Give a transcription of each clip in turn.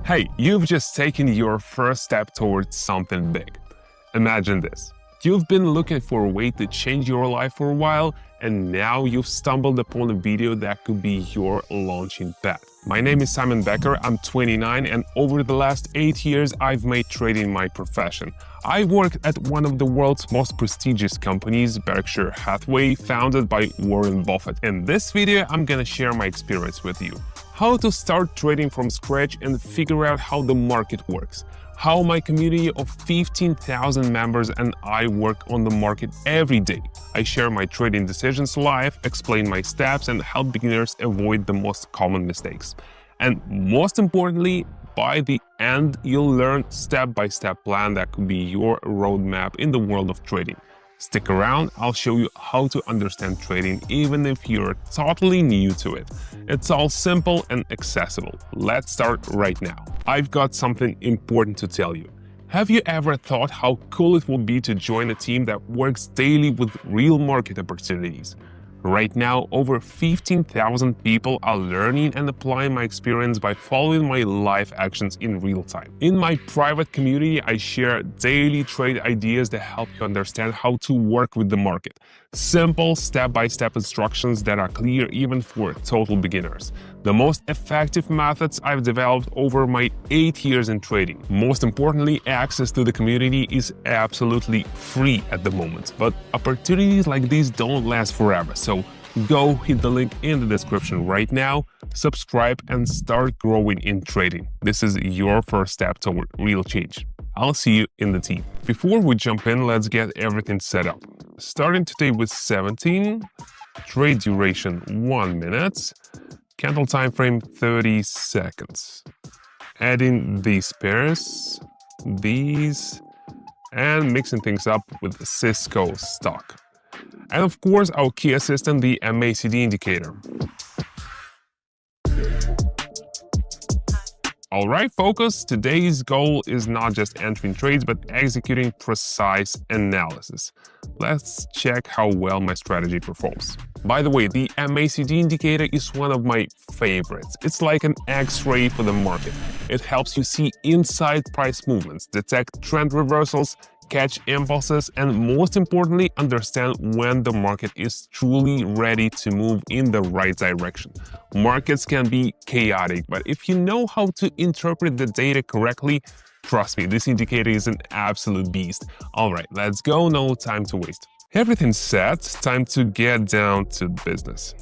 Hey, you've just taken your first step towards something big. Imagine this. You've been looking for a way to change your life for a while, and now you've stumbled upon a video that could be your launching pad. My name is Simon Becker, I'm 29, and over the last 8 years, I've made trading my profession. I worked at one of the world's most prestigious companies, Berkshire Hathaway, founded by Warren Buffett. In this video, I'm gonna share my experience with you. How to start trading from scratch and figure out how the market works. How my community of 15,000 members and I work on the market every day. I share my trading decisions live, explain my steps, and help beginners avoid the most common mistakes. And most importantly, by the end, you'll learn step-by-step plan that could be your roadmap in the world of trading. Stick around, I'll show you how to understand trading even if you're totally new to it. It's all simple and accessible. Let's start right now. I've got something important to tell you. Have you ever thought how cool it would be to join a team that works daily with real market opportunities? Right now, over 15,000 people are learning and applying my experience by following my live actions in real time. In my private community, I share daily trade ideas that help you understand how to work with the market. Simple step-by-step instructions that are clear even for total beginners. The most effective methods I've developed over my 8 years in trading. Most importantly, access to the community is absolutely free at the moment, but opportunities like these don't last forever. So go hit the link in the description right now, subscribe, and start growing in trading. This is your first step toward real change. I'll see you in the team. Before we jump in, let's get everything set up. Starting today with 17, trade duration 1 minute, candle time frame 30 seconds. Adding these pairs, these, and mixing things up with Cisco stock. And of course, our key assistant, the MACD indicator. All right, focus. Today's goal is not just entering trades, but executing precise analysis. Let's check how well my strategy performs. By the way, the MACD indicator is one of my favorites. It's like an X-ray for the market. It helps you see inside price movements, detect trend reversals, catch impulses, and most importantly, understand when the market is truly ready to move in the right direction. Markets can be chaotic, but if you know how to interpret the data correctly, trust me, this indicator is an absolute beast. All right, let's go, no time to waste. Everything's set, time to get down to business.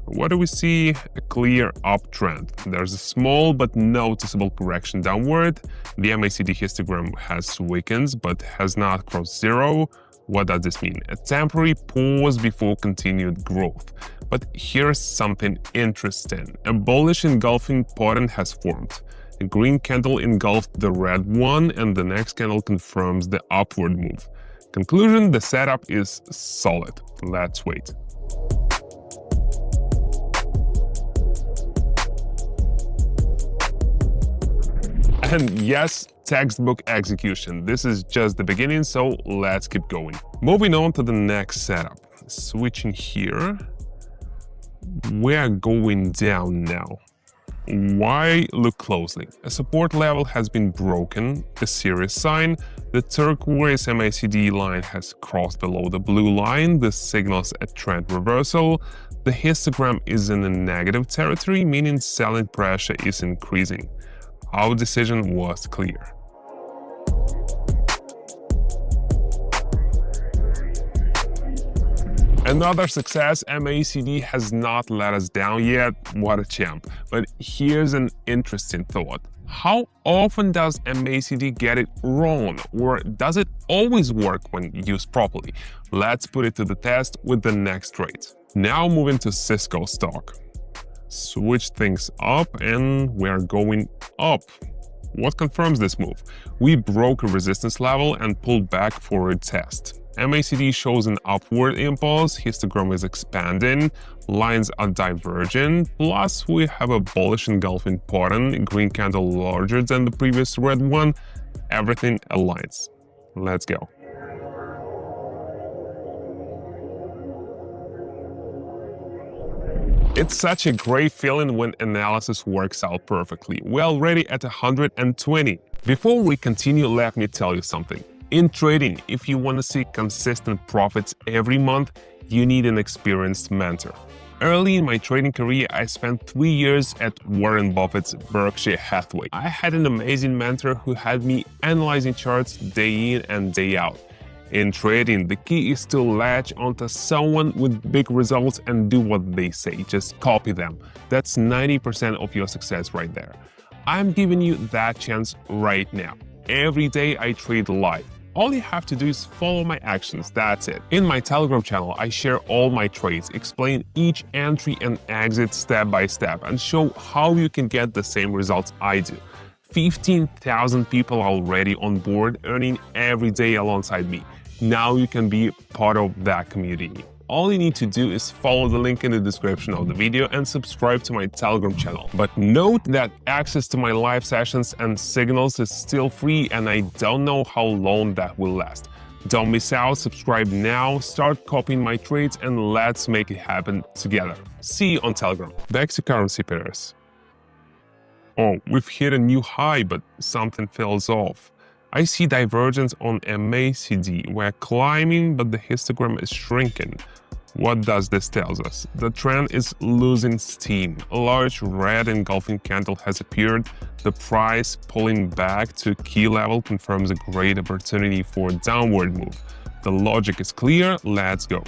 What do we see? A clear uptrend. There's a small but noticeable correction downward. The MACD histogram has weakened but has not crossed zero. What does this mean? A temporary pause before continued growth. But here's something interesting. A bullish engulfing pattern has formed. A green candle engulfed the red one, and the next candle confirms the upward move. Conclusion: the setup is solid. Let's wait. And yes, textbook execution. This is just the beginning, so let's keep going. Moving on to the next setup. Switching here. We're going down now. Why? Look closely. A support level has been broken, a serious sign. The turquoise MACD line has crossed below the blue line. This signals a trend reversal. The histogram is in a negative territory, meaning selling pressure is increasing. Our decision was clear. Another success, MACD has not let us down yet. What a champ. But here's an interesting thought. How often does MACD get it wrong, or does it always work when used properly? Let's put it to the test with the next trade. Now moving to Cisco stock. Switch things up and we're going up. What confirms this move? We broke a resistance level and pulled back for a test. MACD shows an upward impulse, histogram is expanding, lines are diverging, plus we have a bullish engulfing pattern, green candle larger than the previous red one. Everything aligns. Let's go. It's such a great feeling when analysis works out perfectly. We're already at 120. Before we continue, let me tell you something. In trading, if you want to see consistent profits every month, you need an experienced mentor. Early in my trading career, I spent 3 years at Warren Buffett's Berkshire Hathaway. I had an amazing mentor who had me analyzing charts day in and day out. In trading, the key is to latch onto someone with big results and do what they say. Just copy them. That's 90% of your success right there. I'm giving you that chance right now. Every day I trade live. All you have to do is follow my actions, that's it. In my Telegram channel, I share all my trades, explain each entry and exit step by step, and show how you can get the same results I do. 15,000 people are already on board, earning every day alongside me. Now you can be part of that community. All you need to do is follow the link in the description of the video and subscribe to my Telegram channel. But note that access to my live sessions and signals is still free, and I don't know how long that will last. Don't miss out, subscribe now, start copying my trades, and let's make it happen together. See you on Telegram. Back to currency pairs. Oh, we've hit a new high, but something falls off. I see divergence on MACD. We're climbing, but the histogram is shrinking. What does this tell us? The trend is losing steam. A large red engulfing candle has appeared. The price pulling back to key level confirms a great opportunity for a downward move. The logic is clear. Let's go.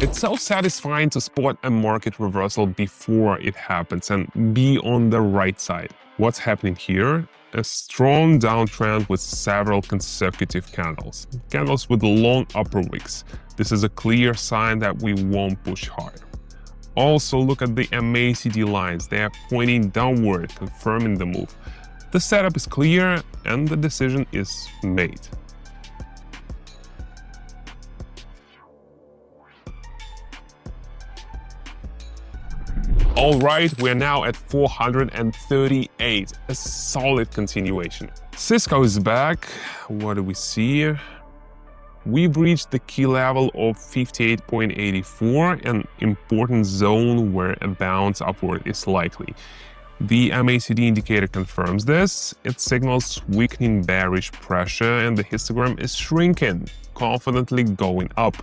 It's so satisfying to spot a market reversal before it happens and be on the right side. What's happening here? A strong downtrend with several consecutive candles. Candles with long upper wicks. This is a clear sign that we won't push higher. Also, look at the MACD lines. They are pointing downward, confirming the move. The setup is clear and the decision is made. All right, we're now at 438, a solid continuation. Cisco is back. What do we see? We've reached the key level of 58.84, an important zone where a bounce upward is likely. The MACD indicator confirms this. It signals weakening bearish pressure, and the histogram is shrinking, confidently going up.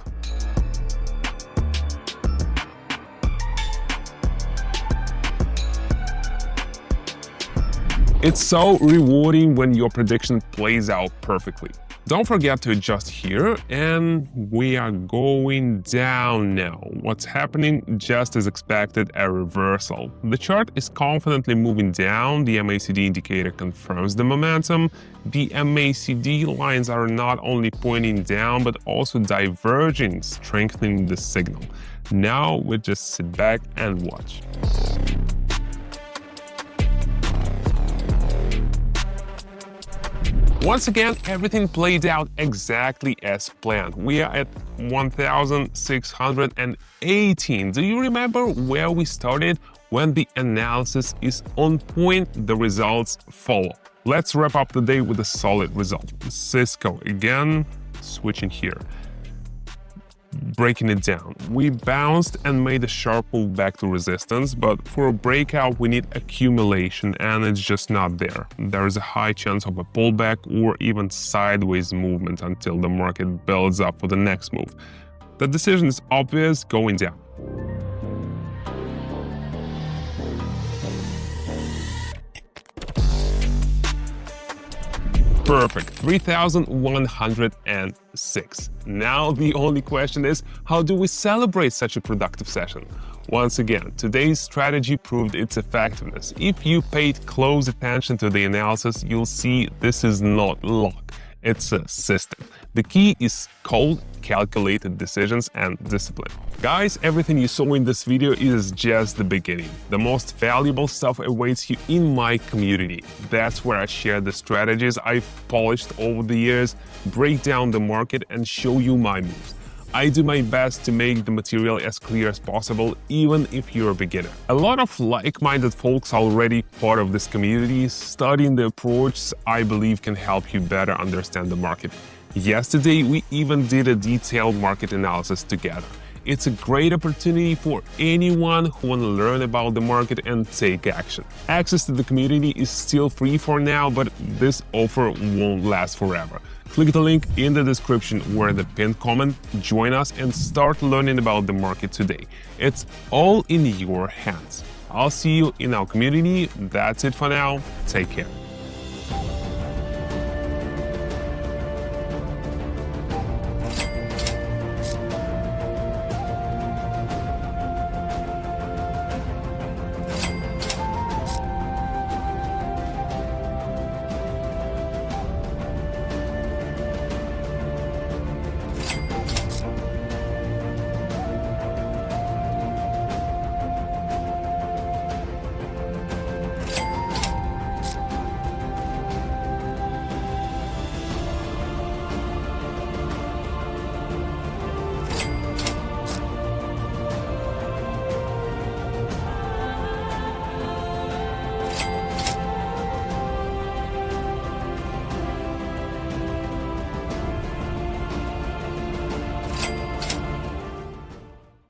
It's so rewarding when your prediction plays out perfectly. Don't forget to adjust here, and we are going down now. What's happening? Just as expected, a reversal. The chart is confidently moving down. The MACD indicator confirms the momentum. The MACD lines are not only pointing down, but also diverging, strengthening the signal. Now we just sit back and watch. Once again, everything played out exactly as planned. We are at 1,618. Do you remember where we started? When the analysis is on point, the results follow. Let's wrap up the day with a solid result. Cisco again, switching here. Breaking it down. We bounced and made a sharp move back to resistance, but for a breakout we need accumulation, and it's just not there. There is a high chance of a pullback or even sideways movement until the market builds up for the next move. The decision is obvious, going down. Perfect, 3,106. Now the only question is, how do we celebrate such a productive session? Once again, today's strategy proved its effectiveness. If you paid close attention to the analysis, you'll see this is not luck. It's a system. The key is cold, calculated decisions and discipline. Guys, everything you saw in this video is just the beginning. The most valuable stuff awaits you in my community. That's where I share the strategies I've polished over the years, break down the market and show you my moves. I do my best to make the material as clear as possible, even if you're a beginner. A lot of like-minded folks are already part of this community. Studying the approach, I believe, can help you better understand the market. Yesterday, we even did a detailed market analysis together. It's a great opportunity for anyone who wants to learn about the market and take action. Access to the community is still free for now, but this offer won't last forever. Click the link in the description or the pinned comment, join us and start learning about the market today. It's all in your hands. I'll see you in our community. That's it for now. Take care.